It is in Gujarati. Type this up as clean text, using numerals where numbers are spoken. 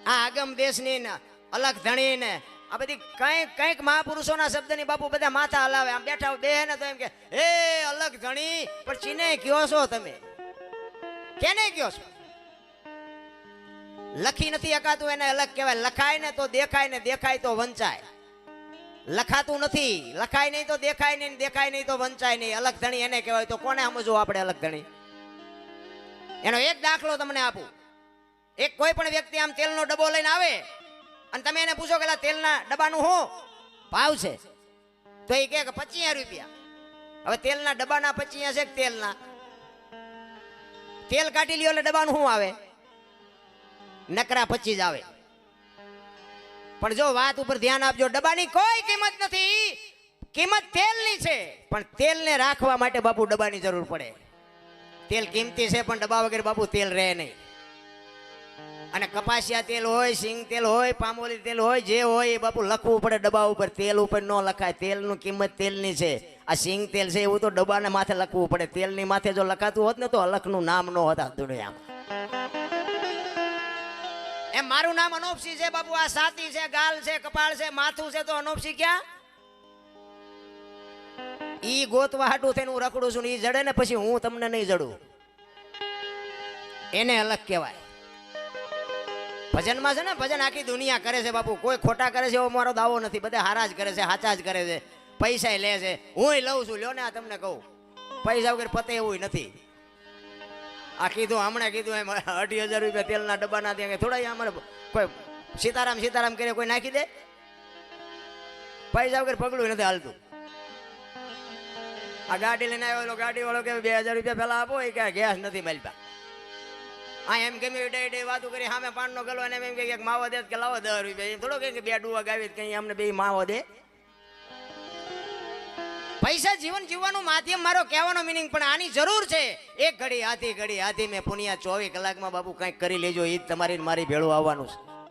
આ આગમ દેશની ને અલગ ધણી ને આ બધી કંઈક મહાપુરુષોના શબ્દની બાપુ બધા માથા હલાવે. આમ બેઠા બે ને તો એમ કે હે અલગ ધણી, પણ ચીને કયો છો તમે? કેને કયો છો? લખી નથી શકાતું એને અલગ કહેવાય. લખાય ને તો દેખાય, ને દેખાય તો વંચાય. લખાતું નથી, લખાય નહીં તો દેખાય નહીં, દેખાય નહીં તો વંચાય નહીં. અલગ ધણી એને કહેવાય. તો કોને સમજવું આપણે અલગ ધણી? એનો એક દાખલો તમને આપું. એક કોઈ પણ વ્યક્તિ આમ તેલનો ડબ્બો લઈને આવે અને તમે એને પૂછો કે તેલના ડબ્બાનું શું ભાવ છે, તો એ કહે કે 25 રૂપિયા. હવે તેલના ડબ્બાના 25 છે કે તેલના? તેલ કાઢી લ્યો એટલે ડબ્બાનું શું આવે? નકરા 25 આવે. પણ જો વાત ઉપર ધ્યાન આપજો, ડબ્બાની કોઈ કિંમત નથી, કિંમત તેલની છે. પણ તેલને રાખવા માટે બાપુ ડબ્બાની જરૂર પડે. તેલ કિંમતી છે પણ ડબ્બા વગર બાપુ તેલ રહે નહીં. અને કપાસિયા તેલ હોય, સિંગ તેલ હોય, પામોલી તેલ હોય, જે હોય એ બાપુ લખવું પડે ડબ્બા ઉપર. તેલ ઉપર ન લખાય. તેલનું કિંમત તેલની છે. આ સિંગ તેલ છે એવું તો ડબ્બાને માથે લખવું પડે. તેલની માથે જો લખાતું હોત ને તો અલખનું નામ ન હોત આ દુનિયામાં. એમ મારું નામ અનોપસી છે બાપુ. આ સાતી છે, ગાલ છે, કપાળ છે, માથું છે, તો અનોપસી ક્યાં? ઈ ગોતવા હાટું થઈને હું રખડું છું ને ઈ જડે ને પછી હું તમને નહીં જડું. એને અલગ કહેવાય. ભજનમાં છે ને, ભજન આખી દુનિયા કરે છે બાપુ. કોઈ ખોટા કરે છે એવો મારો દાવો નથી. બધા હારા જ કરે છે, સાચા જ કરે છે, પૈસા લે છે. હું લઉં છું, લ્યો ને. આ તમને કહું, પૈસા વગર પતે એવું નથી. આ કીધું હમણાં કીધું એમ 2,500 રૂપિયા તેલના ડબ્બાના ત્યાં થોડા અમારે કોઈ સીતારામ સીતારામ કરે કોઈ નાખી દે? પૈસા વગર પગલું નથી હાલતું. આ ગાડી લઈને આવ્યો ગાડી વાળો કે 2,000 રૂપિયા પેલા આપો, એ કે ગેસ નથી મળતા. આ એમ ગમે ડે વાતું કરી સામે પાનનો ગલો અને એમ કે માવો દે કે લાવો 10 રૂપિયા. એમ થોડો કે બે ડુવા ગાવી કઈ અમને બે માવો દે. પૈસા જીવન જીવવાનું માધ્યમ, મારો કહેવાનો મિનિંગ. પણ આની જરૂર છે. એક ઘડી હાથી મેં પુનિયા 24 કલાકમાં બાપુ કંઈક કરી લેજો. એ જ તમારી મારી ભેળું આવવાનું છે.